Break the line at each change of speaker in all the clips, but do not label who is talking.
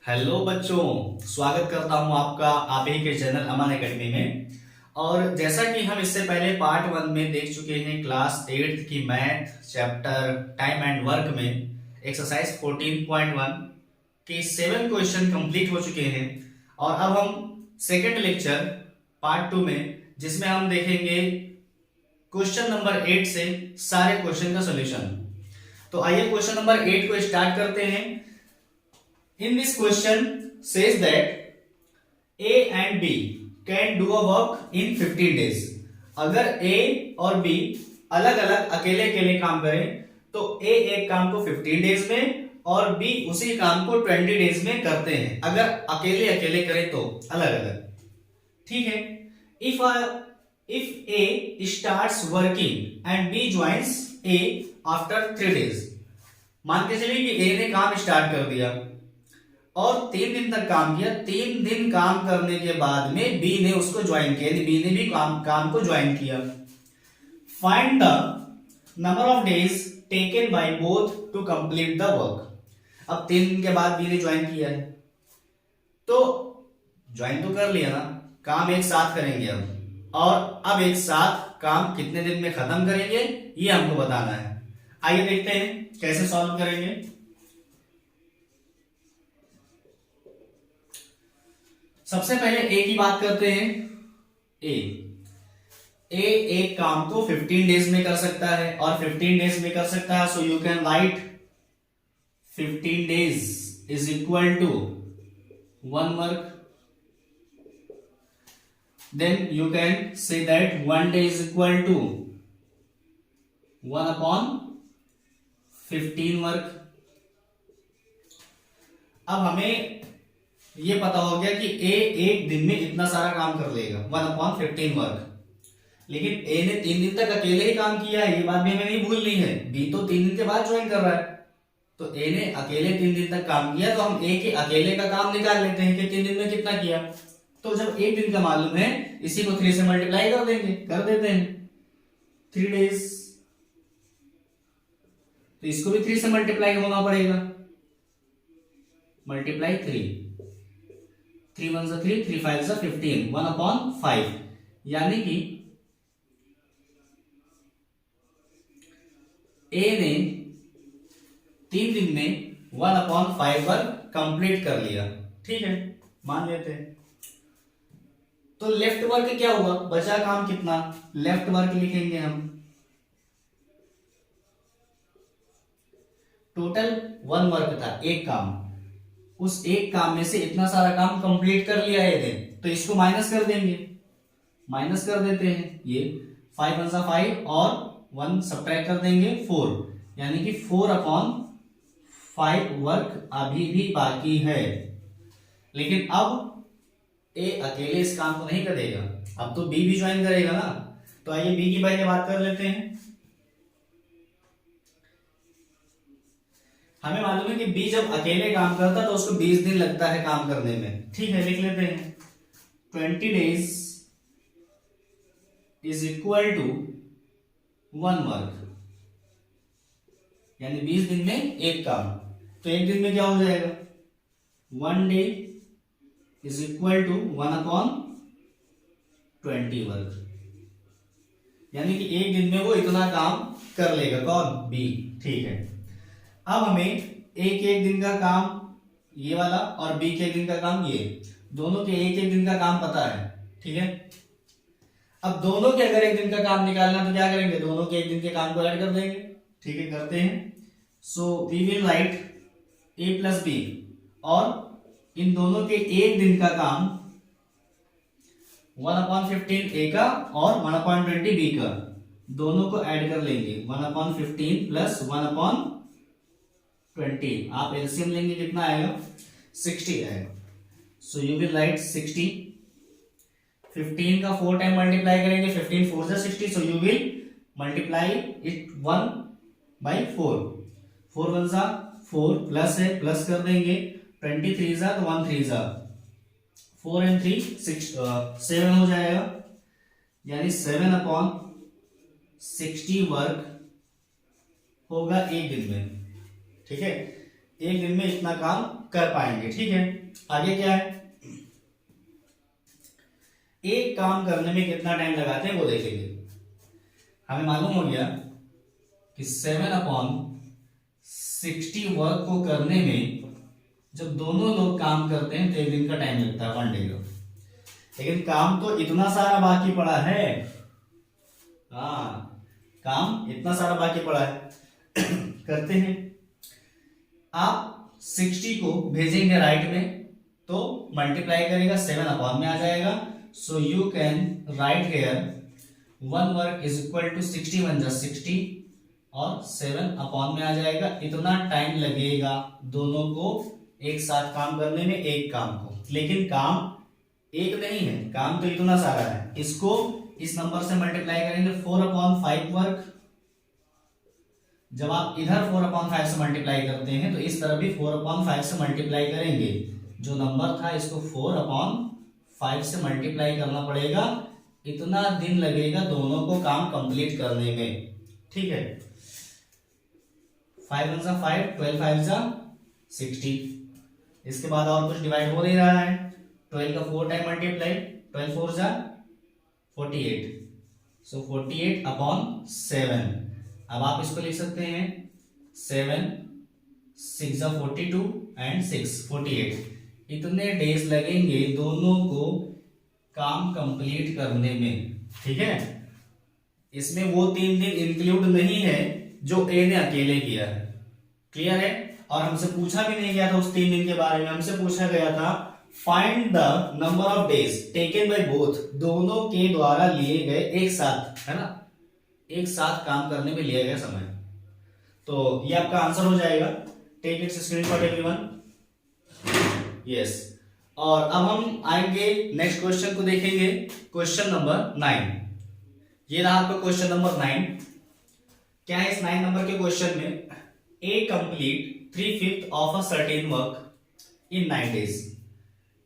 Hello बच्चों, स्वागत करता हूं आपका आप ही के चैनल अमन एकेडमी में। और जैसा कि हम इससे पहले पार्ट 1 में देख चुके हैं क्लास 8th की math chapter time and work में एक्सरसाइज 14.1 के 7 क्वेश्चन कंप्लीट हो चुके हैं। और अब हम सेकेंड लेक्चर पार्ट 2 में जिसमें हम देखेंगे क्वेश्चन नंबर 8 से सारे क्वेश्चन का सोल्यूशन। तो आइए क्वेश्चन नंबर 8 को स्टार्ट करते हैं। In this question says that A and B can do a work in 15 days. अगर A और B अलग अलग अकेले अकेले काम करें तो A एक काम को 15 डेज में और B उसी काम को 20 डेज में करते हैं। अगर अकेले अकेले करें तो अलग अलग, ठीक है। If A starts working and B joins A after 3 days, मान के चलिए कि A ने काम स्टार्ट कर दिया और 3 दिन तक काम किया। 3 दिन काम करने के बाद में बी ने उसको ज्वाइन किया, बी ने भी काम को ज्वाइन किया। Find the number of days taken by both to complete the work. अब 3 दिन के बाद बी ने ज्वाइन किया है तो ज्वाइन तो कर लिया ना, काम एक साथ करेंगे अब, और अब एक साथ काम कितने दिन में खत्म करेंगे ये हमको बताना है। आइए देखते हैं कैसे सॉल्व करेंगे। सबसे पहले ए की बात करते हैं। ए एक काम को 15 डेज में कर सकता है और 15 डेज में कर सकता है, so you can write 15 days is equal to 1 work. Then you can say that 1 day is equal to 1 upon 15 work. अब हमें ये पता हो गया कि ए एक दिन में इतना सारा काम कर लेगा 1 अपॉन 15 वर्क, लेकिन ए ने 3 दिन तक अकेले ही काम किया है, ये बात भी हमें नहीं भूलनी है। बी तो 3 दिन के बाद ज्वाइन कर रहा है, तो ए ने अकेले 3 दिन तक काम किया, तो हम ए के अकेले का काम निकाल लेते हैं कि 3 दिन में कितना किया। तो जब एक दिन का मालूम है, इसी को 3 से मल्टीप्लाई कर देंगे, कर देते हैं 3 डेज, तो इसको भी 3 से मल्टीप्लाई होना पड़ेगा। मल्टीप्लाई 3 1 3 3 5 15 1 अपॉन 5, यानी कि ए ने 3 दिन में 1 अपॉन 5 वर्क कंप्लीट कर लिया, ठीक है, मान लेते हैं। तो लेफ्ट वर्क क्या हुआ, बचा काम कितना, लेफ्ट वर्क लिखेंगे हम। टोटल 1 वर्क था, एक काम, उस एक काम में से इतना सारा काम कंप्लीट कर लिया है, तो इसको माइनस कर देंगे, माइनस कर देते हैं। ये 5 1 5 और 1 सब्ट्रैक्ट कर देंगे 4, यानी कि 4 अपॉन 5 वर्क अभी भी बाकी है। लेकिन अब ए अकेले इस काम को नहीं करेगा, अब तो बी भी ज्वाइन करेगा ना। तो आइए बी की पहले बात कर लेते हैं। हमें मालूम है कि बी जब अकेले काम करता है तो उसको 20 दिन लगता है काम करने में, ठीक है, लिख लेते हैं 20 days is equal to 1 work, यानी 20 दिन में एक काम। तो एक दिन में क्या हो जाएगा, 1 day is equal to 1 upon 20 work, यानी कि एक दिन में वो इतना काम कर लेगा, कौन, बी, ठीक है। अब हमें एक दिन का काम ये वाला और बी के एक दिन का काम ये, दोनों के एक दिन का काम पता है, ठीक है। अब दोनों के अगर एक दिन का काम निकालना तो क्या करेंगे, दोनों के एक दिन के काम को ऐड कर देंगे, ठीक है, करते हैं। So we will write A plus B, और इन दोनों के एक दिन का काम 1 अपॉन 15 ए का और 1 अपॉन 20 बी का, दोनों को ऐड कर लेंगे, 1 अपॉन 15 प्लस 1 अपॉन 20। आप एलसीएम लेंगे कितना आएगा, 60 आएगा। सो यू विल राइट 60, 15 का 4 टाइम मल्टीप्लाई करेंगे, 15 4 जा 60, सो you will multiply it 1 by 4, 4 1 जा 4 प्लस है, प्लस कर देंगे, 23 जा तो 1 3 जा 4 and 3 6 7 हो जाएगा, यानी 7 अपॉन 60 वर्क होगा एक दिन में, ठीक है। एक दिन में इतना काम कर पाएंगे। ठीक है, आगे क्या है, एक काम करने में कितना टाइम लगाते हैं वो देखेंगे। हमें मालूम हो गया कि 7/60 वर्क को करने में जब दोनों लोग काम करते हैं तो एक दिन का टाइम लगता है, 1 डे का। लेकिन काम तो इतना सारा बाकी पड़ा है, हाँ काम इतना सारा बाकी पड़ा है। करते हैं, आप 60 को भेजेंगे राइट में तो मल्टीप्लाई करेगा 7 में आ जाएगा। So you can write here 1 work is equal to 60 1 जा 60 और 7 में आ जाएगा। इतना टाइम लगेगा दोनों को एक साथ काम करने में, एक काम को। लेकिन काम एक नहीं है, काम तो इतना सारा है। इसको इस नंबर से मल्टीप्लाई करेंगे 4/5 वर्क। जब आप इधर 4/5 से मल्टीप्लाई करते हैं तो इस तरफ भी 4/5 से मल्टीप्लाई करेंगे। जो नंबर था इसको 4/5 से मल्टीप्लाई करना पड़ेगा। इतना दिन लगेगा दोनों को काम कंप्लीट करने में। ठीक है, 5 1 जा 5, 12 5 जा 60। इसके बाद और कुछ डिवाइड हो नहीं रहा है। 12 का 4 टाइम मल्टीप्लाई, 12 4 जा 48। सो 48/7। अब आप इसको लिख सकते हैं 7 6 जा 42 एंड 6 48। इतने डेज लगेंगे दोनों को काम कंप्लीट करने में। ठीक है, इसमें वो 3 दिन इंक्लूड नहीं है जो ए ने अकेले किया है। क्लियर है? और हमसे पूछा भी नहीं गया था उस 3 दिन के बारे में। हमसे पूछा गया था find the number of days taken by both, दोनों के द्वारा लिए गए एक साथ, है ना, एक साथ काम करने में लिया गया समय। तो ये आपका आंसर हो जाएगा। Take its screenshot everyone. Yes, और अब हम आएंगे नेक्स्ट क्वेश्चन को देखेंगे, क्वेश्चन नंबर 9। ये रहा आपका क्वेश्चन नंबर 9। क्या है इस 9 नंबर के क्वेश्चन में, A complete 3/5 of a certain work in 9 days.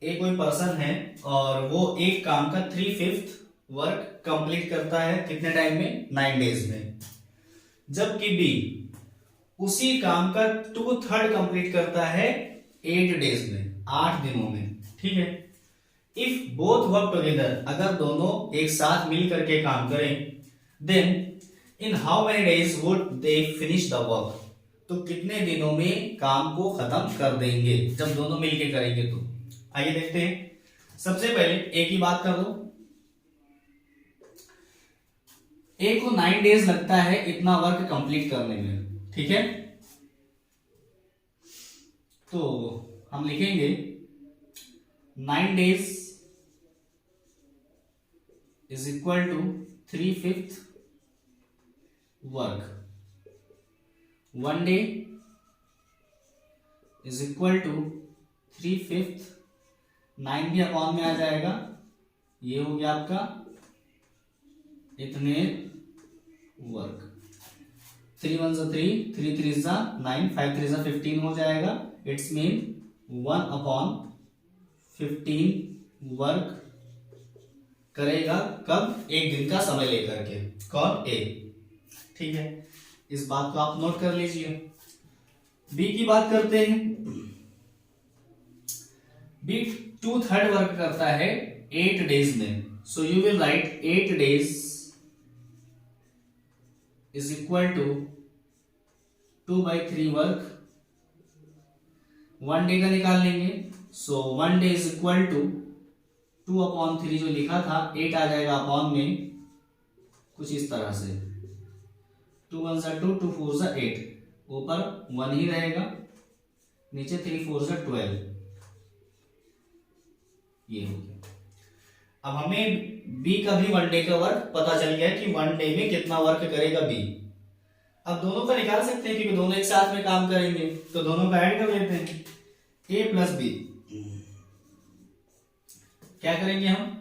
A कोई पर्सन है और वो एक काम का 3/5 वर्क कंप्लीट करता है कितने टाइम में, 9 डेज में। जबकि बी उसी काम का 2/3 कंप्लीट करता है 8 डेज में, 8 दिनों में। ठीक है, इफ बोथ वर्क टुगेदर, अगर दोनों एक साथ मिल करके काम करें, then in how many days would they finish the work, तो कितने दिनों में काम को खत्म कर देंगे जब दोनों मिलके करेंगे तो। आइए देखते हैं। सबसे पहले ए की बात कर लो। ए को 9 डेज लगता है इतना वर्क कंप्लीट करने में। ठीक है, तो हम लिखेंगे 9 days is equal to 3/5 work. 1 day is equal to 3/5, 9 भी अपॉन में आ जाएगा। ये हो गया आपका इतने वर्क। 3 1 जा 3, 3 3 जा 9, 5 3 जा 15 हो जाएगा। इट्स मीन 1/15 वर्क करेगा। कब? एक दिन का समय लेकर के। कौन? ए। ठीक है, इस बात को आप नोट कर लीजिए। बी की बात करते हैं। बी 2/3 वर्क करता है 8 डेज में। So you will write 8 days is equal to 2/3 work. 1 day का निकाल लेंगे। So 1 day is equal to 2/3 जो लिखा था 8 आ जाएगा अपॉन में, कुछ इस तरह से। 2 1 जा 2, 2 4 जा 8, ऊपर 1 ही रहेगा, नीचे 3 4 जा 12। ये हो गया। अब हमें बी का भी 1 डे का वर्क पता चल गया कि 1 डे में कितना वर्क करेगा बी। अब दोनों का निकाल सकते हैं क्योंकि दोनों एक साथ में काम करेंगे, तो दोनों का ऐड कर लेते हैं। ए प्लस बी क्या करेंगे हम,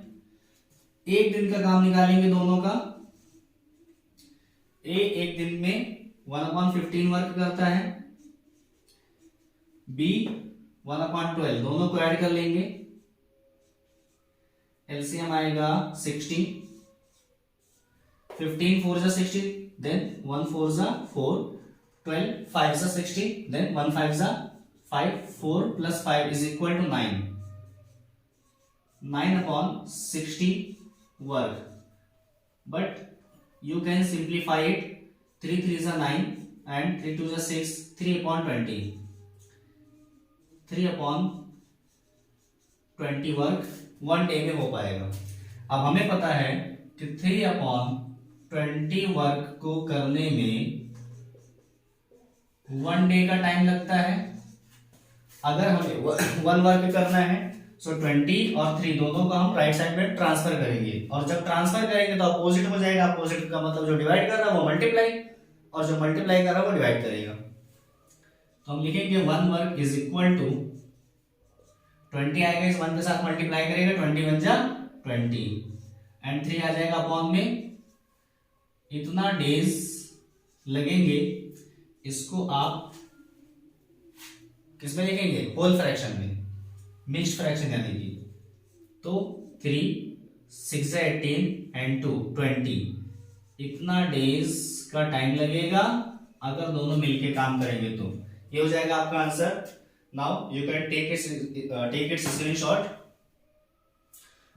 एक दिन का काम निकालेंगे दोनों का। ए एक दिन में 1/15 वर्क करता है, बी 1/12, दोनों को ऐड कर लेंगे। एलसीएम आएगा 60, 15 4 जा 60, देन 1 4 जा 4, 12 5 जा 60, देन 1 5 जा 5, 4 + 5 = 9, 9/60 वर्ग, but you can simplify it. 3 3 is 9 and 3 2 is 6, 3/20, 3/20 वर्ग 1 डे में हो पाएगा। अब हमें पता है कि 3/20 वर्ग को करने में 1 डे का टाइम लगता है। अगर हमें 1 वर्ग करना है सो 20 और 3 दोनों को हम राइट साइड में ट्रांसफर करेंगे, और जब ट्रांसफर करेंगे तो अपोजिट हो जाएगा। अपोजिट का मतलब जो डिवाइड कर रहा है वो मल्टीप्लाई, और जो मल्टीप्लाई कर रहा है वो डिवाइड करेगा। तो हम लिखेंगे 1 वर्ग = 20 आएगा, इस 1 के साथ मल्टीप्लाई करेगा, 20 × 1 = 20 एंड 3 आ जाएगा अपॉन में। इतना डेज लगेंगे, इसको आप किसमें लिखेंगे? होल फ्रैक्शन में, मिक्स्ड फ्रैक्शन यानी कि। तो 3 6 18 एंड 2 20, इतना डेज का टाइम लगेगा अगर दोनों मिलके काम करेंगे तो। ये हो जाएगा आपका answer. Now you can take its screenshot.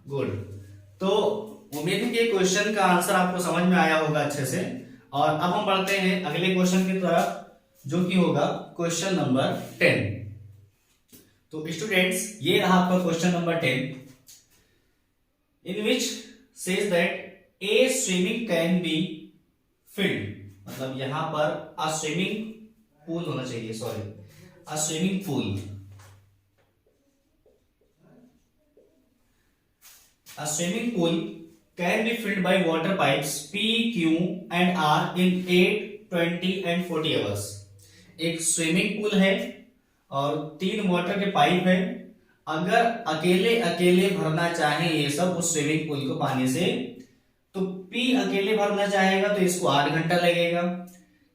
Good. तो उम्मीद है कि क्वेश्चन का आंसर आपको समझ में आया होगा अच्छे से। और अब हम बढ़ते हैं अगले क्वेश्चन की तरफ, जो कि होगा क्वेश्चन नंबर 10। तो स्टूडेंट्स, ये रहा आपका question number 10, in which says that A swimming can be field. मतलब यहां पर अ स्विमिंग पूल होना चाहिए, sorry, a swimming pool, a swimming pool can be filled by water pipes P, Q and R in 8, 20 and 40 hours। एक swimming pool है और 3 water के pipe है। अगर अकेले अकेले भरना चाहे ये सब उस स्विमिंग पूल को पानी से, तो P अकेले भरना चाहेगा तो इसको 8 घंटा लगेगा,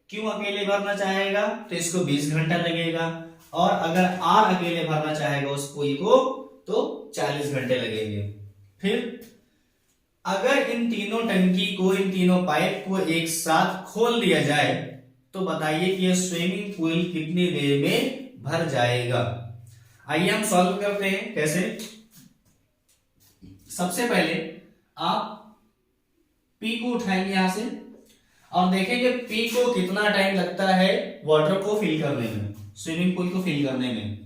Q अकेले भरना चाहेगा तो इसको 20 घंटा लगेगा, और अगर R अकेले भरना चाहेगा उस पूल को तो 40 घंटे लगेंगे। फिर अगर इन तीनों टंकी को, इन तीनों पाइप को एक साथ खोल दिया जाए तो बताइए कि यह स्विमिंग पूल कितनी देर में भर जाएगा। आइए हम सॉल्व करते हैं। कैसे? सबसे पहले आप P को उठाएंगे यहां से और देखेंगे P को कितना टाइम लगता है वाटर को फिल करने में, स्विमिंग पूल को फिल करने में।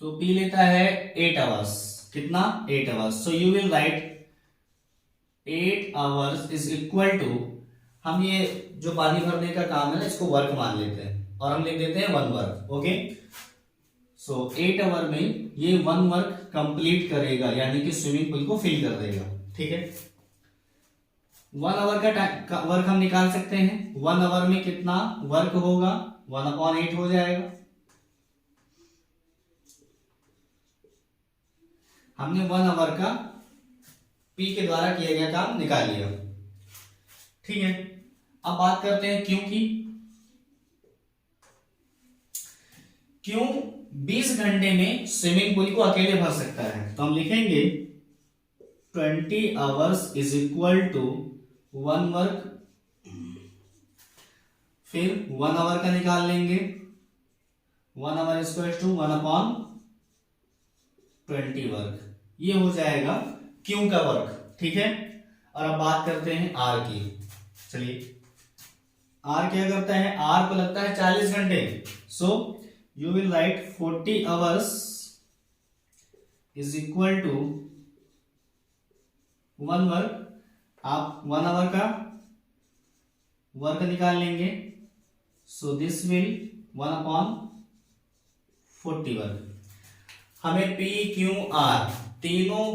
तो P लेता है 8 आवर्स। कितना? 8 hours. So you will write 8 hours is equal to, हम ये जो पानी भरने का काम है ना इसको वर्क मान लेते हैं और हम लिख देते हैं 1 वर्क। ओके, सो 8 आवर में ये 1 वर्क कंप्लीट करेगा, यानी कि स्विमिंग पूल को फिल कर देगा। ठीक है, 1 आवर का वर्क हम निकाल सकते हैं। 1 आवर में कितना वर्क होगा? 1/8 हो जाएगा। हमने 1 आवर का P के द्वारा किया गया काम निकाल लिया। ठीक है, अब बात करते हैं Q की। Q 20 घंटे में स्विमिंग पूल को अकेले भर सकता है, तो हम लिखेंगे 20 hours is equal to 1 work. फिर 1 आवर का निकाल लेंगे, 1 आवर इक्वल टू 1/20 वर्क। ये हो जाएगा Q का वर्क। ठीक है, और अब बात करते हैं R की। चलिए, R क्या करता है? R को लगता है 40 घंटे। So you will write 40 hours is equal to 1 work. आप 1 आवर का वर्क निकाल लेंगे, सो दिस विल 1/40 वर्क। हमें P, Q, R तीनों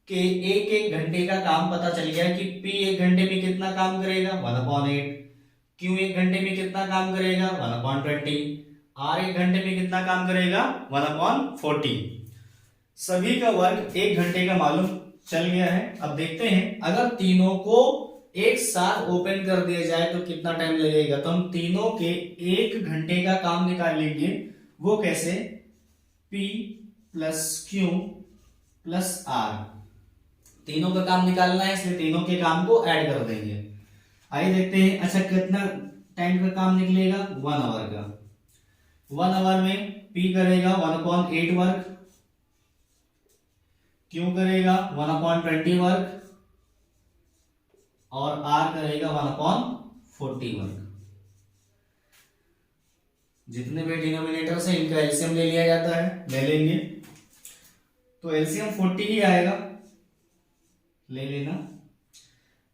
के एक एक घंटे का काम पता चल गया कि P 1 घंटे में कितना काम करेगा? 1/8। Q 1 घंटे में कितना काम करेगा? 1/20। R 1 घंटे में कितना काम करेगा? 1/40। सभी का वर्क 1 घंटे का मालूम चल गया है। अब देखते हैं अगर तीनों को एक साथ ओपन कर दिया जाए तो कितना टाइम लगेगा। तो हम तीनों के 1 घंटे का काम निकाल लेंगे। वो कैसे? P + Q + R, तीनों का काम निकालना है इसलिए तीनों के काम को ऐड कर देंगे। आइए देखते हैं। अच्छा, कितना टाइम का काम निकलेगा? 1 आवर का। 1 आवर में P करेगा 1/8 वर्क, Q करेगा 1/20 वर्क और R करेगा 1/40 वर्क। जितने भी डिनोमिनेटर से इनका एलसीएम ले लिया जाता है, ले लेंगे। तो एलसीएम 40 ही आएगा, ले लेना।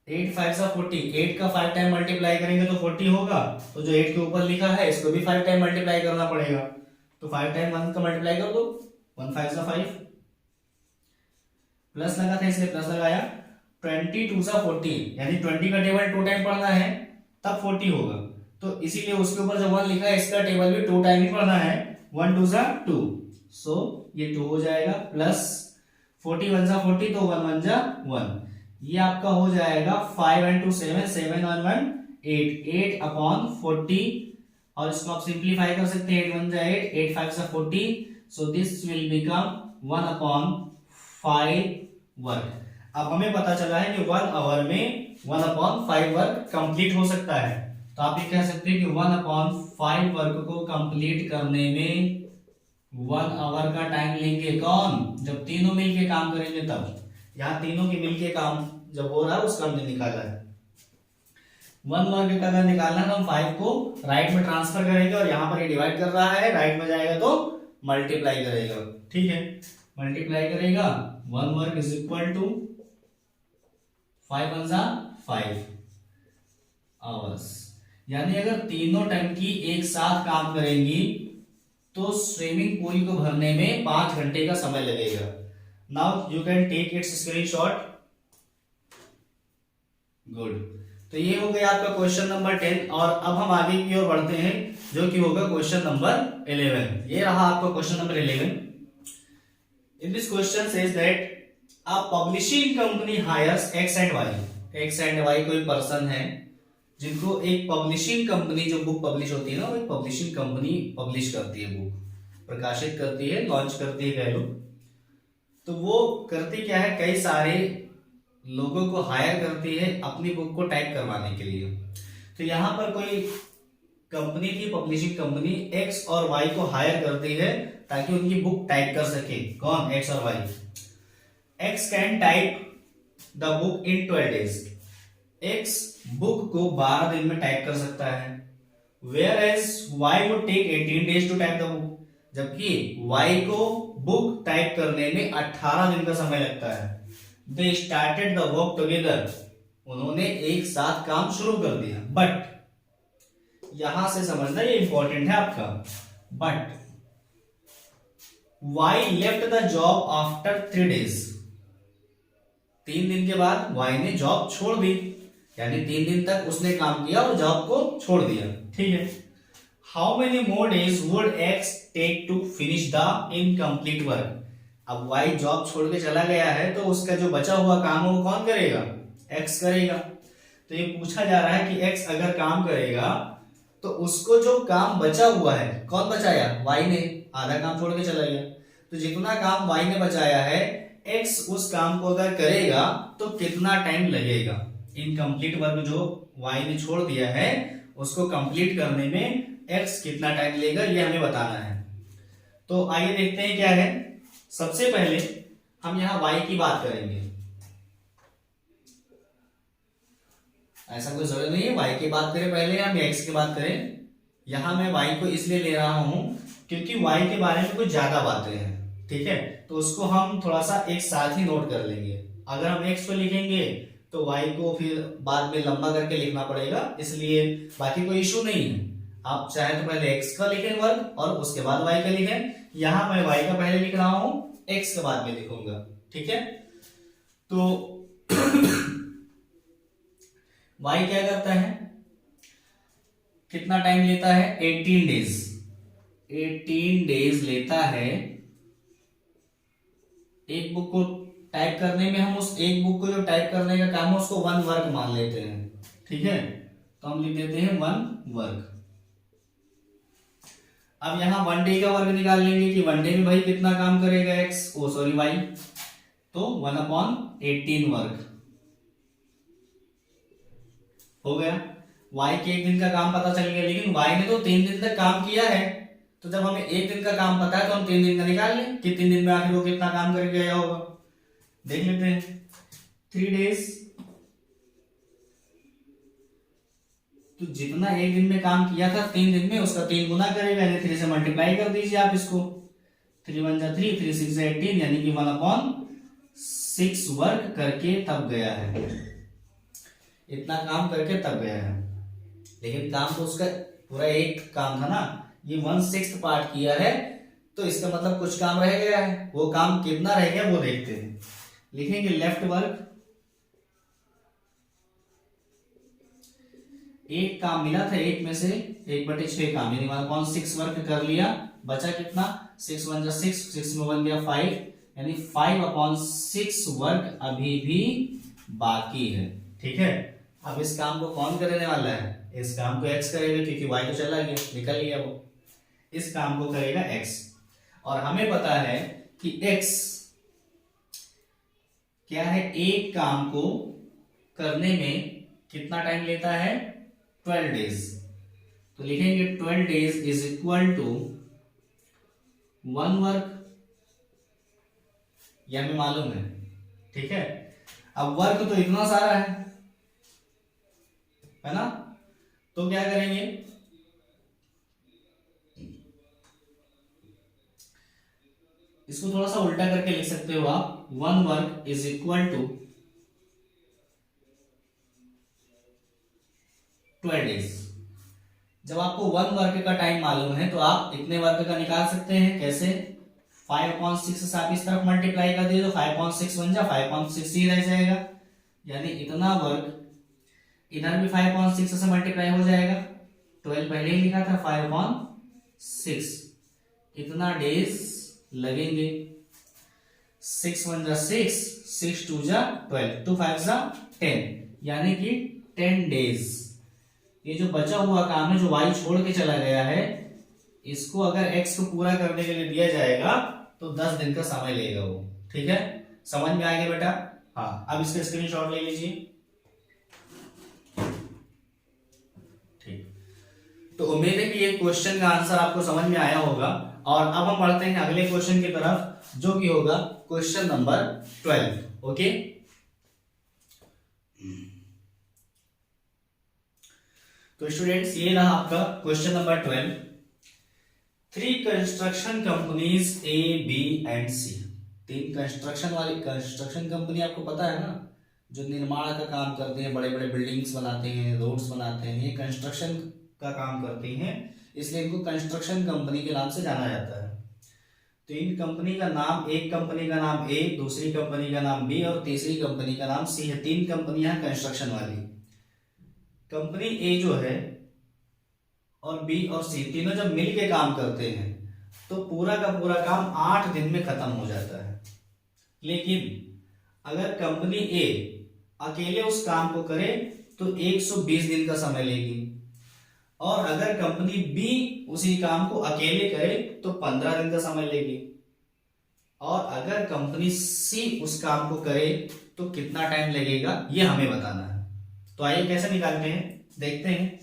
8 5 सा 40, 8 का 5 टाइम मल्टीप्लाई करेंगे तो 40 होगा। तो जो 8 के ऊपर लिखा है इसको भी 5 टाइम मल्टीप्लाई करना पड़ेगा। तो 5 टाइम 1 का मल्टीप्लाई कर दो, 1 5 सा 5, प्लस लगा था इसलिए प्लस लगाया। 20 2 सा 40, यानी 20 का टेबल 2 टाइम पढ़ना है तब 40 होगा। तो इसीलिए उसके ऊपर जो 1 लिखा है इसका टेबल भी 2 टाइम ही पढ़ना है। 1 2 सा 2, सो ये 2 हो जाएगा, प्लस 40 1 सा 40, तो 1 1 जा 1। ये आपका हो जाएगा 5 and 2 7, 7 और 1 8, 8/40। और इसको आप सिंप्लीफाई कर सकते हैं, 8 1 जा 8, 8 5 सा 40, सो दिस विल बिकम 1/5 वर्क। अब हमें पता चला है कि 1 आवर में 1/5 वर्क कंप्लीट हो सकता है। तो आप ये कह सकते हैं कि 1/5 वर्क को कंप्लीट करने में 1 आवर का टाइम लेंगे कौन? जब तीनों मिलके काम करेंगे तब। यहाँ तीनों के मिलके काम जब हो रहा है उसका हमने निकाला है। 1 वर्ग का अगर निकालना है तो हम 5 को राइट में ट्रांसफर करेंगे और यहाँ पर ये डिवाइड कर रहा है, राइट में जाएगा तो मल्टीप्लाई करेगा। ठीक है, मल्टीप्लाई करेगा। 1 वर्ग इज इक्वल टू 5 1 जा 5 आवर्स। यानी अगर तीनों टंकी एक साथ काम करेंगी तो स्विमिंग पूल को भरने में 5 घंटे का समय लगेगा। Now you can take its screenshot. Good, तो ये हो गया आपका क्वेश्चन नंबर 10। और अब हम आगे की ओर बढ़ते हैं जो कि होगा क्वेश्चन नंबर 11। ये रहा आपका question number 11। In this question says that a publishing company hires X and Y. X and Y कोई पर्सन है जिनको एक पब्लिशिंग कंपनी, जो बुक पब्लिश होती है ना, वो एक पब्लिशिंग कंपनी पब्लिश करती है, बुक प्रकाशित करती है, लॉन्च करती है कह लो। तो वो करती क्या है, कई सारे लोगों को हायर करती है अपनी बुक को टाइप करवाने के लिए। तो यहाँ पर कोई कंपनी थी, पब्लिशिंग कंपनी, एक्स और वाई को हायर करती है ताकि उनकी बुक टाइप कर सके। कौन? एक्स और Y. X can type the book in 12 days. X book को 12 दिन में टाइप कर सकता है। Whereas Y would take 18 days to type the book. जबकि वाई को बुक टाइप करने में 18 दिन का समय लगता है। They started the work together. उन्होंने एक साथ काम शुरू कर दिया। बट यहां से समझना, ये इंपॉर्टेंट है आपका। But why left the job after 3 days. 3 दिन के बाद वाई ने जॉब छोड़ दी, यानी 3 दिन तक उसने काम किया और जॉब को छोड़ दिया। ठीक है। How many more days would X take to finish the incomplete work. अब वाई जॉब छोड़ के चला गया है तो उसका जो बचा हुआ काम है वो कौन करेगा? एक्स करेगा। तो ये पूछा जा रहा है कि एक्स अगर काम करेगा तो उसको जो काम बचा हुआ है, कौन बचाया? वाई ने। आधा काम छोड़ के चला गया, तो जितना काम वाई ने बचाया है, एक्स उस काम को अगर करेगा तो कितना टाइम लगेगा? इनकम्प्लीट वर्क जो वाई ने छोड़ दिया है उसको कंप्लीट करने में एक्स कितना टाइम लेगा, ये हमें बताना है। तो आइए देखते हैं क्या है। सबसे पहले हम यहां y की बात करेंगे। ऐसा कोई जरूरत नहीं है y की बात करें पहले हम x की बात करें। यहां मैं y को इसलिए ले रहा हूं क्योंकि y के बारे में कुछ ज्यादा बातें हैं। ठीक है, तो उसको हम थोड़ा सा एक साथ ही नोट कर लेंगे। अगर हम x को लिखेंगे तो y को फिर बाद में लंबा करके लिखना पड़ेगा, इसलिए बाकी कोई इशू नहीं है। आप चाहे तो पहले x का लिखें वर्ग और उसके बाद y का लिखें। यहां मैं y का पहले लिख रहा हूं, x के बाद में लिखूंगा। ठीक है, तो y क्या करता है, कितना टाइम लेता है? 18 डेज। 18 डेज लेता है एक बुक को टाइप करने में। हम उस एक बुक को जो टाइप करने का काम है उसको 1 वर्क मान लेते हैं। ठीक है, तो हम लिख देते हैं 1 वर्क। अब यहां 1 डे का वर्क निकाल लेंगे कि 1 डे में भाई कितना काम करेगा एक्स, वाई। तो 1/18 वर्क हो गया। वाई के एक दिन का काम पता चल गया, लेकिन वाई ने तो 3 दिन तक काम किया है, तो जब हमें एक दिन का काम पता है तो हम 3 दिन का निकाल लें कि 3 दिन में आखिर वो कितना काम करके गया होगा। देख लेते हैं 3 days, तो जितना एक दिन में काम किया था 3 दिन में उसका 3 गुना करेगा, यानी 3 से मल्टीप्लाई कर दीजिए आप इसको। 3 1 जा 3, 3 6 जा 18, यानी कि 1/6 वर्क करके तब गया है, इतना काम करके तब गया है। लेकिन काम तो उसका पूरा एक काम था ना, ये 1/6 पार्ट किया है, तो इसका मतलब कुछ काम रह गया है। वो काम कितना रह गया वो देखते हैं। लिखेंगे लेफ्ट वर्क, एक काम मिला था, एक में से 1/6 काम, यानी 1/6 वर्क कर लिया, बचा कितना 6 1 जा 6, 6 में 1 गया 5, यानी 5/6 वर्क अभी भी बाकी है। ठीक है, अब इस काम को कौन करने वाला है? इस काम को x करेगा, क्योंकि y तो चला गया, निकल गया वो। इस काम को करेगा x, और हमें पता है कि x क्या है, एक काम को करने में कितना टाइम लेता है? 12 days। तो लिखेंगे 12 days is equal to 1 work, यह हमें मालूम है। ठीक है, अब वर्क तो इतना सारा है ना, तो क्या करेंगे, इसको थोड़ा सा उल्टा करके लिख सकते हो आप। 1 work is equal to 12 days। जब आपको 1 वर्क का टाइम मालूम है तो आप इतने वर्क का निकाल सकते हैं। कैसे? 5/6 से आप इस तरफ मल्टीप्लाई कर दिए तो 5/6 बन जा 5/6 ही रह जाएगा, यानी इतना वर्क इधर भी 5/6 से मल्टीप्लाई हो जाएगा। 12 पहले ही लिखा था, 5/6, इतना डेज लगेंगे। 6 1 जा 6, 6 2 जा 12, 2 5 जा 10, यानी कि 10 days। ये जो बचा हुआ काम है, जो y छोड़ के चला गया है, इसको अगर x को पूरा करने के लिए दिया जाएगा तो 10 दिन का समय लेगा वो। ठीक है, समझ में आ गया बेटा? हाँ, अब इसका स्क्रीनशॉट ले लीजिए। ठीक, तो उम्मीद है कि ये क्वेश्चन का आंसर आपको समझ में आया होगा। और अब हम बढ़ते हैं अगले क्वेश्चन की तरफ, जो कि होगा क्वेश्चन नंबर 12। ओके, तो स्टूडेंट्स ये रहा आपका question number 12। 3 construction companies A, B and C. 3 construction company आपको पता है ना, जो निर्माण का काम करते हैं, बड़े बड़े बिल्डिंग्स बनाते हैं, रोड्स बनाते हैं, ये कंस्ट्रक्शन का काम करती हैं, इसलिए इनको कंस्ट्रक्शन कंपनी के नाम से जाना जाता है। तो इन कंपनी का नाम, एक कंपनी का नाम ए, दूसरी कंपनी का नाम बी और तीसरी कंपनी का नाम सी है। 3 कंपनियां कंस्ट्रक्शन वाली। कंपनी ए जो है और बी और सी तीनों जब मिल के काम करते हैं तो पूरा का पूरा काम 8 दिन में खत्म हो जाता है। लेकिन अगर कंपनी ए अकेले उस काम को करे तो 120 दिन का समय लेगी, और अगर कंपनी बी उसी काम को अकेले करे तो 15 दिन का समय लेगी, और अगर कंपनी सी उस काम को करे तो कितना टाइम लगेगा ये हमें बताना है। तो आइए कैसे निकालते हैं, देखते हैं।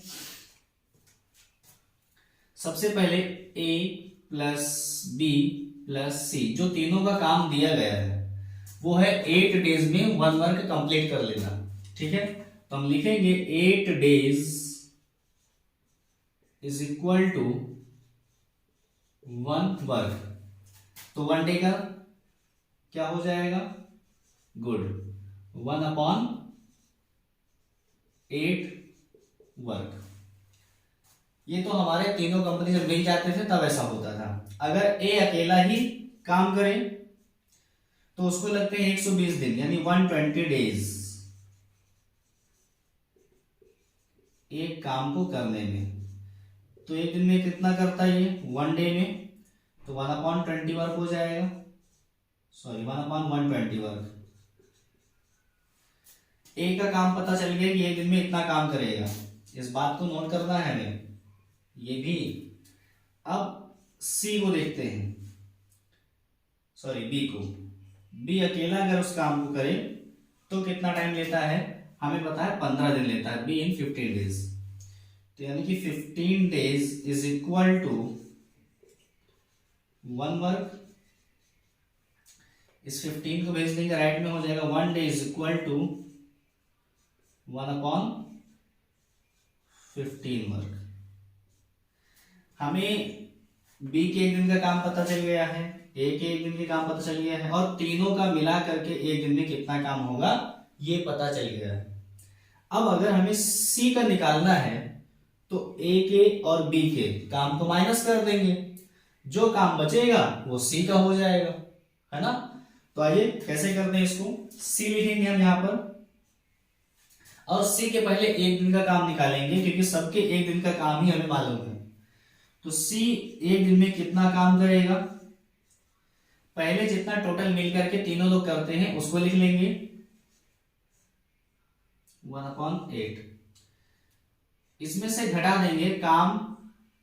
सबसे पहले ए प्लस बी प्लस सी, जो तीनों का काम दिया गया है वो है 8 डेज में 1 वर्क कंप्लीट कर लेना। ठीक है, तो हम लिखेंगे 8 days is equal to 1 work. तो 1 डे का क्या हो जाएगा? Good, 1/8 work. ये तो हमारे तीनों कंपनी जब मिल जाते थे तब ऐसा होता था। अगर ए अकेला ही काम करे तो उसको लगते हैं 120 दिन, यानी 120 डेज एक काम को करने में। तो एक दिन में कितना करता है ये? 1 डे में, तो 1/20 वर्क हो जाएगा, सॉरी 1/120 वर्क। ए का काम पता चल गया कि एक दिन में इतना काम करेगा, इस बात को नोट करना है हमें, ये भी। अब सी को देखते हैं, सॉरी बी को। बी अकेला अगर उस काम को करे तो कितना टाइम लेता है? हमें पता है 15 दिन लेता है, बी इन 15 डेज। तो यानी कि 15 days is equal to 1 work, इस 15 को भेज देंगे राइट में, हो जाएगा 1 day is equal to 1/15 work. हमें बी के एक दिन का काम पता चल गया है, ए के एक दिन के काम पता चल गया है, और तीनों का मिला करके एक दिन में कितना काम होगा ये पता चल गया है। अब अगर हमें सी का निकालना है तो ए के और बी के काम को माइनस कर देंगे, जो काम बचेगा वो सी का हो जाएगा, है ना। तो आइए कैसे करते हैं इसको, सी लिखेंगे हम यहां पर, और सी के पहले एक दिन का काम निकालेंगे क्योंकि सबके एक दिन का काम ही हमें मालूम है। तो सी एक दिन में कितना काम करेगा, पहले जितना टोटल मिल करके तीनों लोग करते हैं उसको लिख लेंगे 1/8। इसमें से घटा देंगे काम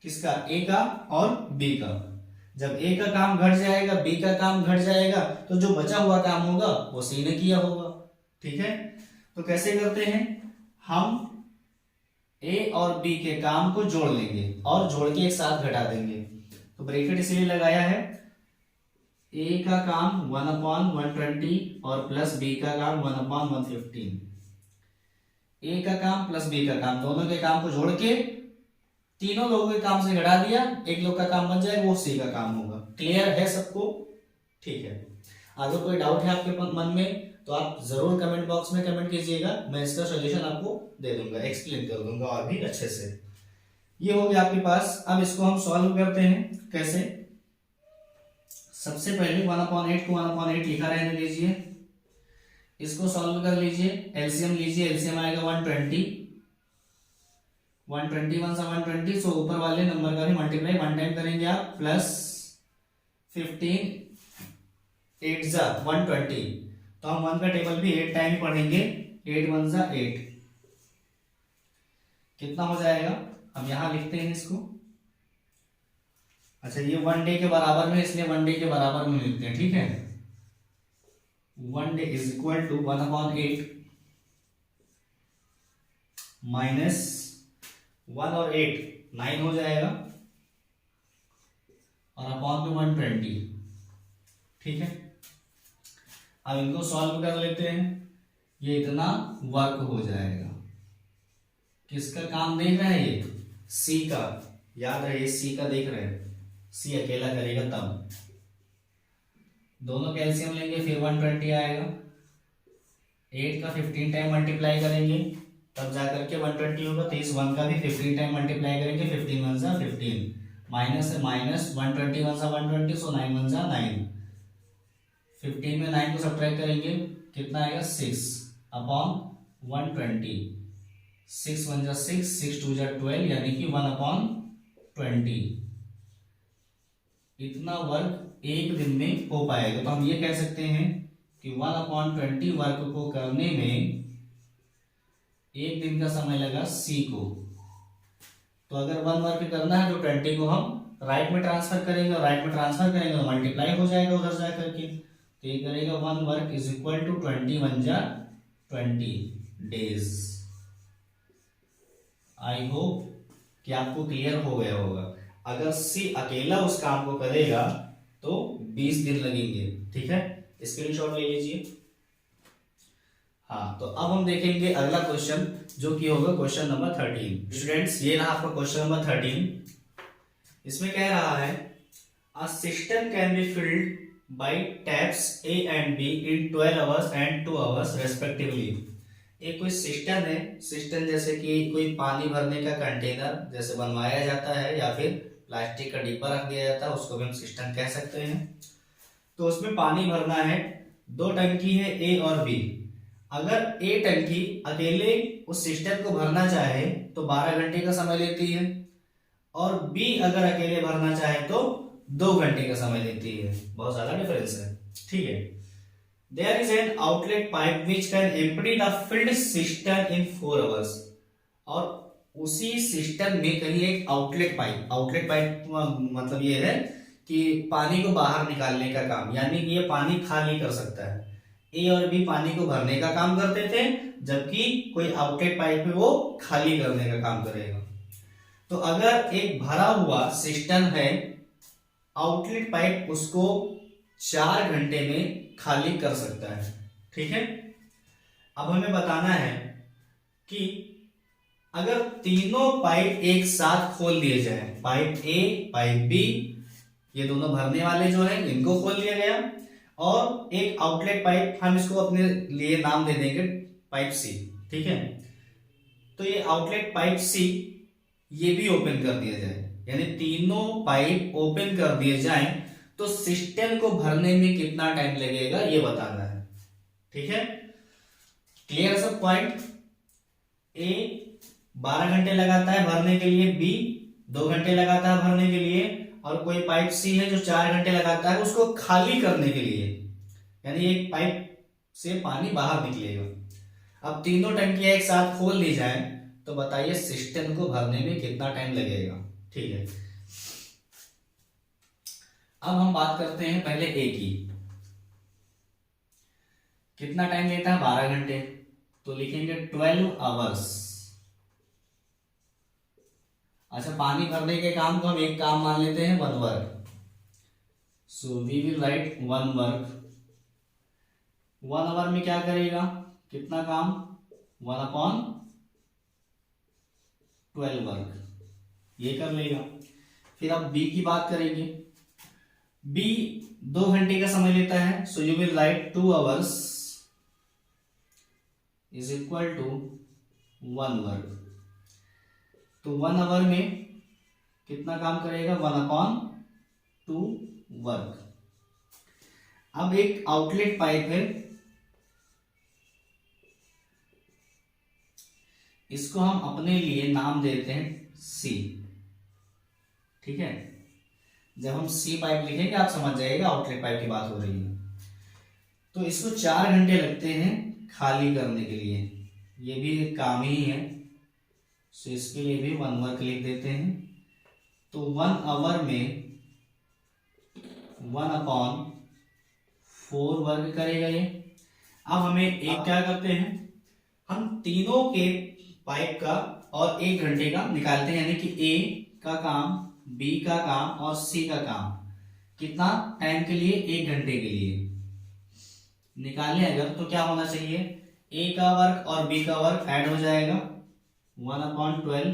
किसका, ए का और बी का। जब ए का काम घट जाएगा, बी का काम घट जाएगा, तो जो बचा हुआ काम होगा वो सी ने किया होगा। ठीक है, तो कैसे करते हैं, हम ए और बी के काम को जोड़ लेंगे और जोड़ के एक साथ घटा देंगे। तो ब्रैकेट इसलिए लगाया है, ए का काम 1/120 और प्लस बी का काम 1/115। ए का काम प्लस बी का काम, दोनों के काम को जोड़ के तीनों लोगों के काम से घटा दिया, एक लोग का काम बन जाएगा, वो सी का काम होगा। क्लियर है सबको? ठीक है। अगर कोई डाउट है आपके मन में तो आप जरूर कमेंट बॉक्स में कमेंट कीजिएगा, मैं इसका सॉल्यूशन आपको दे दूंगा, एक्सप्लेन कर दूंगा और भी अच्छे से। ये हो गया आपके पास। अब इसको हम सॉल्व करते हैं कैसे। सबसे पहले 1/8 को 1/8 लिखा रहने दीजिए, इसको सॉल्व कर लीजिए, एलसीएम लीजिए, एलसीएम आएगा 120, 120 1 सा 120, सो ऊपर वाले नंबर का भी मल्टीप्लाई 1 टाइम करेंगे आप, प्लस 15 8 जा 120, तो हम 1 का टेबल भी 8 टाइम पढ़ेंगे, 8 1 जा 8, कितना हो जाएगा हम यहां लिखते हैं इसको। अच्छा, ये 1 डे के बराबर में, इसलिए 1 डे के बराबर में लिखते हैं। ठीक है, 1 day is equal to 1/8 minus 1 और 8 9 हो जाएगा, और अपॉन में 120। ठीक है, अब इनको सॉल्व कर लेते हैं। ये इतना वर्क हो जाएगा। किसका काम देख रहे हैं, ये सी का, याद रहे सी का देख रहे हैं, सी अकेला करेगा तब। दोनों कैल्शियम लेंगे, फिर 120 आएगा, 8 का 15 टाइम मल्टीप्लाई करेंगे तब जाकर के 120 होगा, तो इस 1 का भी 15 टाइम मल्टीप्लाई करेंगे, 15 1 जा 15, माइनस है माइनस, 120 1 जा 120, सो 9 1 जा 9, 15 में 9 को सब्ट्रैक्ट करेंगे, कितना आएगा 6 अपॉन 120, 6 1 जा 6, 6 2 जा 12, यानी कि 1/20। इतना वर्क एक दिन में हो पाएगा। तो हम ये कह सकते हैं कि 1/20 वर्क को करने में एक दिन का समय लगा सी को। तो अगर 1 वर्क करना है तो 20 को हम राइट में ट्रांसफर करेंगे, और राइट में ट्रांसफर करेंगे तो मल्टीप्लाई हो जाएगा उधर जा करके, तो ये करेगा 1 वर्क इज इक्वल टू 20 1 जा 20 डेज। आई होप कि आपको क्लियर हो गया होगा। अगर सी अकेला उस काम को करेगा तो 20 दिन लगेंगे। ठीक है, स्क्रीनशॉट ले लीजिए। हाँ, तो अब हम देखेंगे अगला क्वेश्चन, जो कि होगा क्वेश्चन नंबर 13। स्टूडेंट्स, ये रहा आपका क्वेश्चन नंबर 13। इसमें कह रहा है a system can be filled bye taps A and be in 12 hours and 2 hours respectively. एक कोई सिस्टम है, सिस्टम जैसे कि कोई पानी भरने का कंटेनर जैसे बनवाया जाता है, या फिर प्लास्टिक का डिब्बा रख दिया जाता है, उसको भी हम सिस्टम कह सकते हैं। तो उसमें पानी भरना है, 2 टंकी है ए और बी। अगर ए टंकी अकेले उस सिस्टम को भरना चाहे तो 12 घंटे का समय लेती है, और बी अगर अकेले भरना चाहे तो 2 घंटे का समय लेती है। बहुत ज्यादा डिफरेंस है। ठीक है, there is an outlet pipe which can empty the filled system in 4 hours. और उसी सिस्टम में कहीं एक आउटलेट पाइप मतलब ये है कि पानी को बाहर निकालने का काम, यानी कि ये पानी खाली कर सकता है। ए और बी पानी को भरने का काम करते थे, जबकि कोई आउटलेट पाइप में वो खाली करने का काम करेगा। तो अगर एक भरा हुआ सिस्टम है आउटलेट पाइप उसको 4 घंटे में खाली कर सकता है। ठीक है, अब हमें बताना है कि अगर तीनों पाइप एक साथ खोल दिए जाए, पाइप ए पाइप बी, ये दोनों भरने वाले जो है इनको खोल दिया गया, और एक आउटलेट पाइप हम इसको अपने लिए नाम दे देंगे पाइप सी। ठीक है, तो ये आउटलेट पाइप सी ये भी ओपन कर दिया जाए, यानी तीनों पाइप ओपन कर दिए जाएं, तो सिस्टम को भरने में कितना टाइम लगेगा ये बताना है। ठीक है, क्लियर सब पॉइंट। ए 12 घंटे लगाता है भरने के लिए, बी 2 घंटे लगाता है भरने के लिए, और कोई पाइप सी है जो 4 घंटे लगाता है उसको खाली करने के लिए, यानी एक पाइप से पानी बाहर निकलेगा। अब तीनों टंकियां एक साथ खोल दी जाए तो बताइए सिस्टम को भरने में कितना टाइम लगेगा। ठीक है, अब हम बात करते हैं पहले ए की। कितना टाइम लेता है? 12 घंटे, तो लिखेंगे 12 आवर्स। अच्छा, पानी भरने के काम को हम एक काम मान लेते हैं, 1 work. So we will write 1 work. 1 hour में क्या करेगा, कितना काम? 1/12 वर्क, ये कर लेगा। फिर अब बी की बात करेंगे। बी 2 घंटे का समय लेता है, so you will write 2 hours is equal to 1 work. तो 1 आवर में कितना काम करेगा? 1/2 वर्क। अब एक आउटलेट पाइप है, इसको हम अपने लिए नाम देते हैं सी। ठीक है, जब हम सी पाइप लिखेंगे आप समझ जाइएगा आउटलेट पाइप की बात हो रही है। तो इसको 4 घंटे लगते हैं खाली करने के लिए, ये भी एक काम ही है, सो इसके लिए भी 1 वर्क लिख देते हैं। तो 1 आवर में 1/4 वर्क करेगा ये। अब हमें एक क्या करते हैं, हम तीनों के पाइप का और 1 घंटे का निकालते हैं, यानी कि ए का काम, बी का काम और सी का काम कितना टाइम के लिए? 1 घंटे के लिए निकालें अगर, तो क्या होना चाहिए? ए का वर्क और बी का वर्क ऐड हो जाएगा, 1/12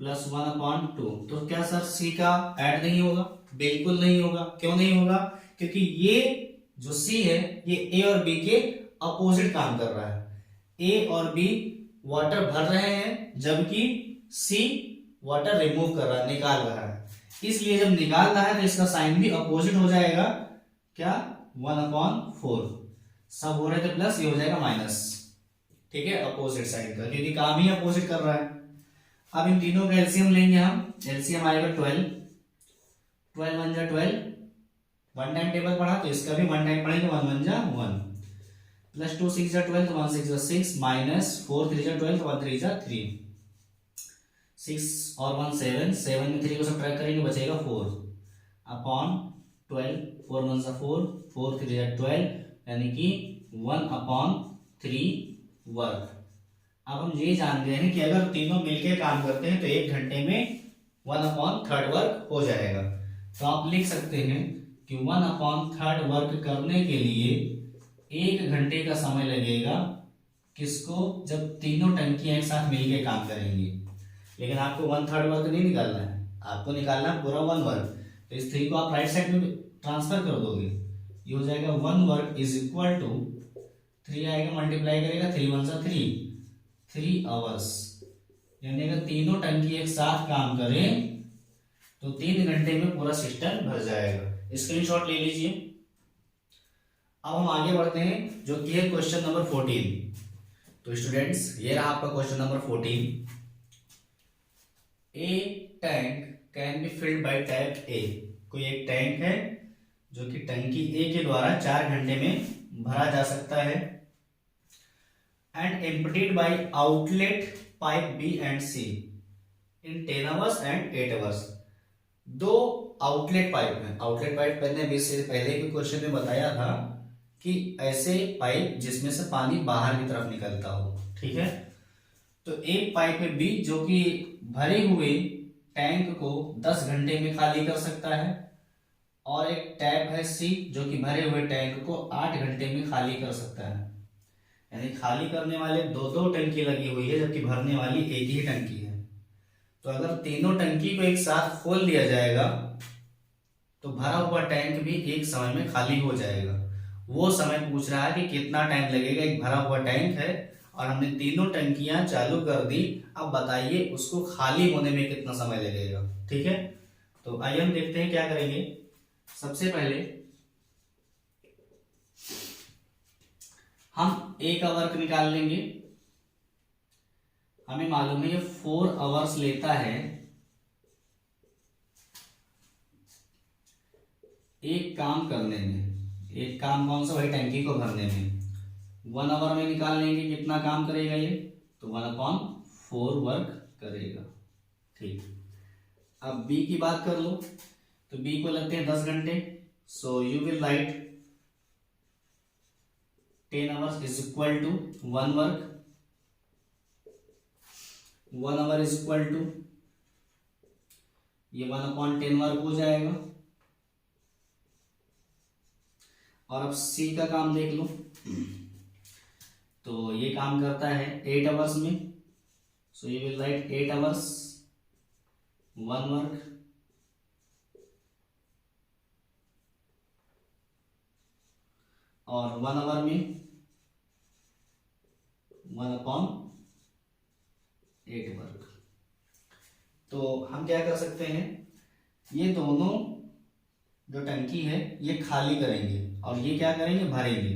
प्लस 1/2। तो क्या सर सी का ऐड नहीं होगा? बिल्कुल नहीं होगा। क्यों नहीं होगा? क्योंकि ये जो सी है ये ए और बी के अपोजिट काम कर रहा है। ए और बी वाटर भर रहे हैं, जबकि सी वाटर रिमूव कर रहा है, निकाल रहा है। इसलिए जब निकाल रहा है तो इसका साइन भी अपोजिट हो जाएगा, क्या? 1/4। सब हो रहे थे प्लस, ये हो जाएगा माइनस। ठीक है, अपोजिट साइड का, क्योंकि काम ही अपोजिट कर रहा है। अब इन तीनों का एलसीएम लेंगे हम, एलसीएम आएगा 12। 12 1 जा 12, 1 टाइम टेबल पढ़ा तो इसका भी 1 टाइम पढ़ेंगे, 1 1 जा 1 प्लस 2 6 जा 12, तो 1 6 जा 6 माइनस 4 3 जा 12, तो 1 3 जा 3, 6 और 1 7, 7 में 3 को सब्ट्रैक्ट करेंगे बचेगा 4 अपॉन 12, 4 1 जा 4, 4 3 जा 12, यानी कि 1/3 वर्क। अब हम ये जान गए हैं कि अगर तीनों मिलकर काम करते हैं तो 1 घंटे में 1/3 वर्क हो जाएगा। तो आप लिख सकते हैं कि 1/3 वर्क करने के लिए 1 घंटे का समय लगेगा। किसको? जब तीनों टंकियां एक साथ मिलकर काम करेंगी। लेकिन आपको 1/3 वर्क नहीं निकालना है, आपको निकालना है पूरा 1 वर्क। तो इस 3 को आप राइट साइड में ट्रांसफर कर दोगे, ये हो जाएगा 1 वर्क इज इक्वल टू 3 आएगा, मल्टीप्लाई करेगा 3 1 जा 3 आवर्स। यानी अगर तीनों टंकी एक साथ काम करें तो 3 घंटे में पूरा सिस्टम भर जाएगा। स्क्रीनशॉट ले लीजिए। अब हम आगे बढ़ते हैं जो कि है क्वेश्चन नंबर 14। तो स्टूडेंट्स ये रहा आपका question number 14। A tank can be filled by tap A. कोई एक टैंक है जो कि टंकी ए के द्वारा 4 घंटे में भरा जा सकता है, and emptied by outlet pipe B and C in 10 hours and 8 hours. 2 outlet pipe है। आउटलेट पाइप मैंने से पहले के क्वेश्चन में बताया था कि ऐसे पाइप जिसमें से पानी बाहर की तरफ निकलता हो। ठीक है, तो एक पाइप है बी जो कि भरे हुए टैंक को 10 घंटे में खाली कर सकता है, और एक टैप है सी जो कि भरे हुए टैंक को 8 घंटे में खाली कर सकता है। यानी खाली करने वाले दो दो टंकी लगी हुई है, जबकि भरने वाली एक ही टंकी है। तो अगर तीनों टंकी को एक साथ खोल दिया जाएगा तो भरा हुआ टैंक भी एक समय में खाली हो जाएगा। वो समय पूछ रहा है कि कितना टाइम लगेगा। एक भरा हुआ टैंक है और हमने तीनों टंकियां चालू कर दी, अब बताइए उसको खाली होने में कितना समय लगेगा। ठीक है, तो आइए हम देखते हैं क्या करेंगे। सबसे पहले हम ए का वर्क निकाल लेंगे। हमें मालूम है ये 4 आवर्स लेता है एक काम करने में। एक काम कौन सा? वही टंकी को भरने में। 1 आवर में निकाल लेंगे कितना काम करेगा ये, तो 1/4 वर्क करेगा। ठीक, अब बी की बात कर लो, तो बी को लगते हैं 10 घंटे। So you will write 10 hours is equal to 1 work. 1 hour is equal to ये 1/10 वर्क हो जाएगा। और अब सी का काम देख लो, तो ये काम करता है 8 आवर्स में। So you will write 8 hours 1 work. और 1 आवर में 1/8 वर्क। तो हम क्या कर सकते हैं, ये दोनों जो टंकी है ये खाली करेंगे और ये क्या करेंगे, भरेंगे।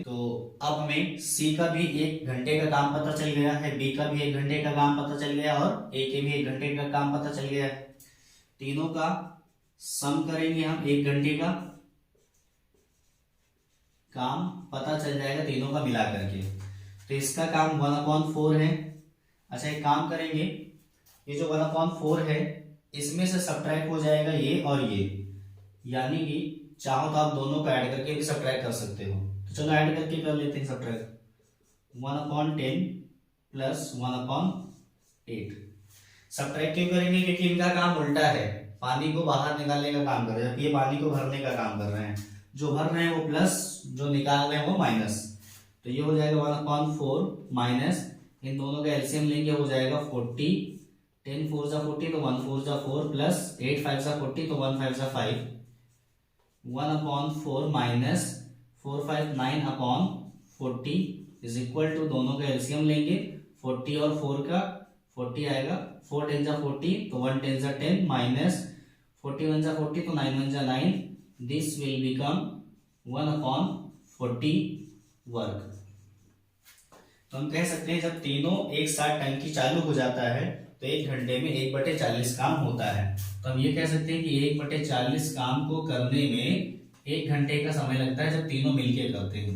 तो अब हमें सी का भी 1 घंटे का काम पता चल गया है, बी का भी 1 घंटे का काम पता चल गया और ए के भी 1 घंटे का काम पता चल गया है। तीनों का सम करेंगे हम, 1 घंटे का काम पता चल जाएगा तीनों का मिला करके। तो इसका काम 1/4 है। अच्छा, एक काम करेंगे, ये जो 1/4 है इसमें से सब्ट्रैक्ट हो जाएगा ये और ये, यानी कि चाहो तो आप दोनों को ऐड करके भी सब्ट्रैक्ट कर सकते हो। तो चलो ऐड करके कर लेते हैं सब्ट्रैक्ट। 1/10 प्लस 1/8। सब्ट्रैक्ट क्यों करेंगे? क्योंकि इनका काम उल्टा है, पानी को बाहर निकालने का काम कर रहे हैं, जबकि ये पानी को भरने का काम कर रहे हैं। जो भर रहे हैं वो प्लस, जो निकाल रहे हैं वो माइनस। तो ये हो जाएगा 1/4 माइनस, इन दोनों का एलसीएम लेंगे हो जाएगा 40। 10 4 जा 40 तो 1 4 जा 4 प्लस 8 5 जा 40 तो 1 5 जा 5। 1/4 माइनस 4 5 9/40 इज इक्वल टू, दोनों का एलसीएम लेंगे 40 और 4 का 40 आएगा। 4 10 जा 40 तो 1 10 जा 10 माइनस 41 जा 40 तो 9 1 जा 9। This will become 1/40 work. तो हम कह सकते हैं जब तीनों एक साथ टंकी चालू हो जाता है तो 1 घंटे में 1/40 काम होता है। तो हम ये कह सकते हैं कि 1/40 काम को करने में 1 घंटे का समय लगता है जब तीनों मिलके करते हैं।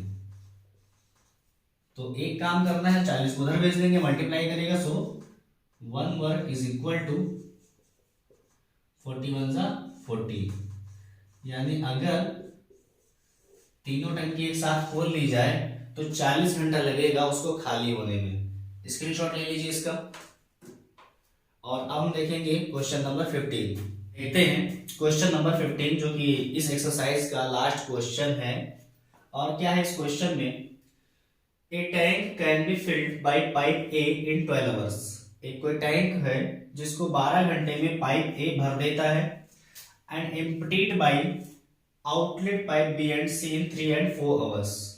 तो एक काम करना है, 40 को उधर भेज देंगे, मल्टीप्लाई करेगा। सो 1 वर्क इज इक्वल टू 41 जा 40। यानी अगर तीनों टंकी एक साथ खोल ली जाए तो 40 घंटा लगेगा उसको खाली होने में। स्क्रीनशॉट ले लीजिए इसका। और अब हम देखेंगे क्वेश्चन नंबर 15। देखते हैं क्वेश्चन नंबर 15 जो कि इस एक्सरसाइज का लास्ट क्वेश्चन है। और क्या है इस क्वेश्चन में, a tank can be filled by pipe A in 12 hours. एक कोई टैंक है जिसको 12 घंटे में पाइप ए भर देता है, and emptied by outlet pipe B and C in 3 and 4 hours.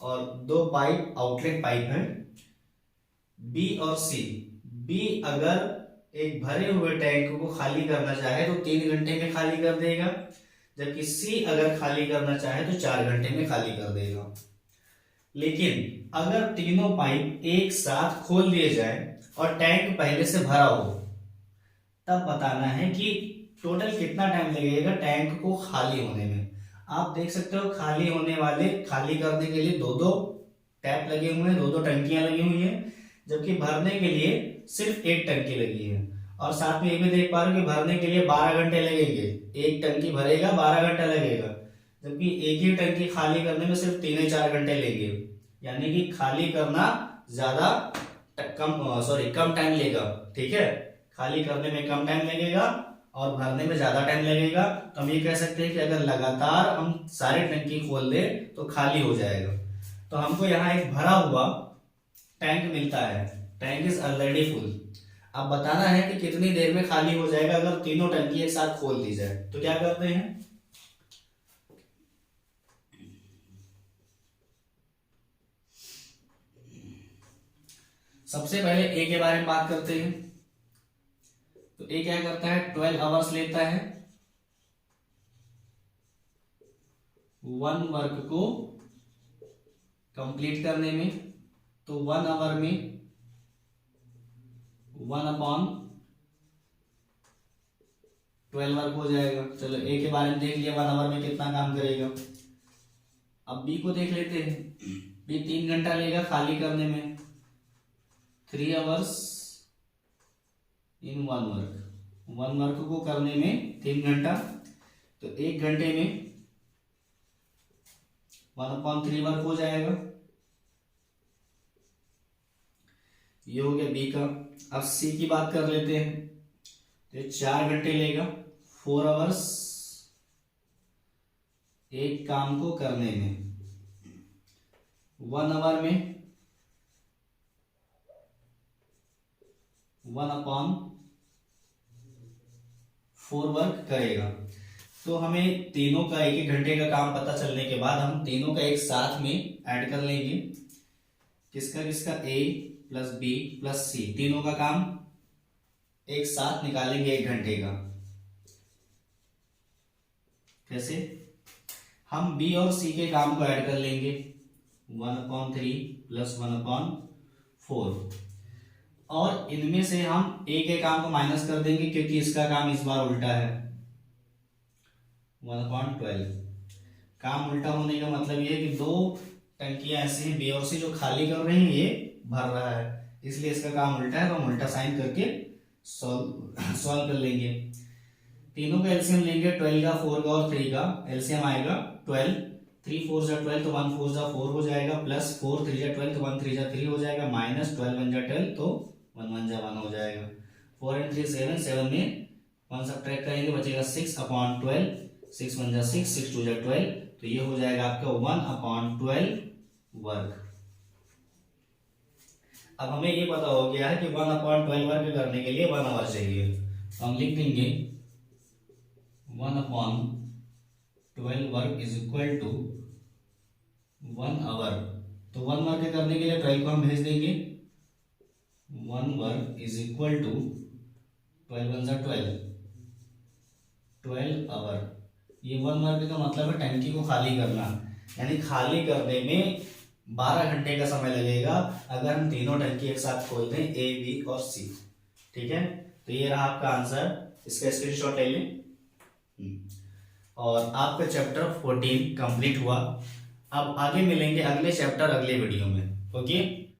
और दो पाइप आउटलेट पाइप है बी और सी। बी अगर एक भरे हुए टैंक को खाली करना चाहे तो 3 घंटे में खाली कर देगा, जबकि सी अगर खाली करना चाहे तो 4 घंटे में खाली कर देगा। लेकिन अगर तीनों पाइप एक साथ खोल दिए जाए और टैंक पहले से भरा हो, तब बताना है कि टोटल कितना टाइम लगेगा टैंक को खाली होने में। आप देख सकते हो खाली होने वाले, खाली करने के लिए 2-2 टैप लगे हुए हैं, 2-2 टंकियां लगी हुई हैं, जबकि भरने के लिए सिर्फ 1 टंकी लगी है। और साथ में ये भी देख पा रहे हो कि भरने के लिए 12 घंटे लगेंगे। एक टंकी भरेगा 12 घंटा लगेगा, जबकि एक ही टंकी खाली करने में सिर्फ 3-4 घंटे लेंगे। यानी कि खाली करना ज्यादा कम टाइम लेगा। ठीक है, खाली करने में कम टाइम लगेगा और भरने में ज्यादा टाइम लगेगा। तो हम ये कह सकते हैं कि अगर लगातार हम सारी टंकी खोल दें तो खाली हो जाएगा। तो हमको यहाँ एक भरा हुआ टैंक मिलता है, टैंक इज ऑलरेडी फुल। अब बताना है कि कितनी देर में खाली हो जाएगा अगर तीनों टंकी एक साथ खोल दी जाए। तो क्या करते हैं, सबसे पहले ए के बारे में बात करते हैं। तो ए क्या करता है, 12 आवर्स लेता है वन वर्क को कंप्लीट करने में। तो 1 आवर में 1/12 वर्क हो जाएगा। चलो ए के बारे में देख लिया 1 आवर में कितना काम करेगा। अब बी को देख लेते हैं। बी 3 घंटा लेगा खाली करने में, 3 आवर्स इन 1 वर्क। 1 वर्क को करने में 3 घंटा, तो 1 घंटे में 1/3 वर्क हो जाएगा। ये हो गया बी का। अब सी की बात कर लेते हैं। तो 4 घंटे लेगा, 4 आवर्स एक काम को करने में। 1 आवर में 1/4 वर्क करेगा। तो हमें तीनों का 1-1 घंटे का काम पता चलने के बाद हम तीनों का एक साथ में ऐड कर लेंगे। किसका किसका, ए प्लस बी प्लस सी, तीनों का काम एक साथ निकालेंगे 1 घंटे का। कैसे, हम बी और सी के काम को ऐड कर लेंगे, 1/3 प्लस 1/4, और इनमें से हम ए के काम को माइनस कर देंगे क्योंकि इसका काम इस बार उल्टा है, 1/12। काम उल्टा होने का मतलब ये है कि दो टंकियां ऐसी हैं बी और सी जो खाली कर रही हैं, ये भर रहा है, इसलिए इसका काम उल्टा है। तो हम उल्टा साइन करके सॉल्व कर लेंगे। तीनों का एलसीएम लेंगे, 12 का, 4 का और 3 का एलसीएम आएगा 12। 3 4 जा 12 तो 1 4 जा 4 हो जाएगा, प्लस 4 3 जा 12 तो 1 3 जा 3 हो जाएगा, माइनस 12 1 जा 12 तो 1 1 जा 1 हो जाएगा। 4 and 3 7, 7 में 1 सब्ट्रैक्ट करेंगे, बचेगा 6/12, 6 1 जा 6, 6 2 जा 12, तो ये हो जाएगा आपका 1/12 वर्क। अब हमें ये पता हो गया है कि 1/12 वर्क करने के लिए 1 आवर चाहिए। तो हम लिख देंगे 1/12 work is equal to 1 hour. तो 1 वर्क करने के लिए 12 को हम भेज देंगे, 1 वर्क इज इक्वल टू 12 1 जा 12 आवर। ये 1 वर्क का मतलब है टंकी को खाली करना, यानी खाली करने में 12 घंटे का समय लगेगा अगर हम तीनों टंकी एक साथ खोल दें, ए बी और सी। ठीक है, तो ये रहा आपका आंसर, इसका स्क्रीनशॉट ले लें। और आपका चैप्टर 14 कंप्लीट हुआ। अब आगे मिलेंगे अगले चैप्टर अगले वीडियो में। ओके।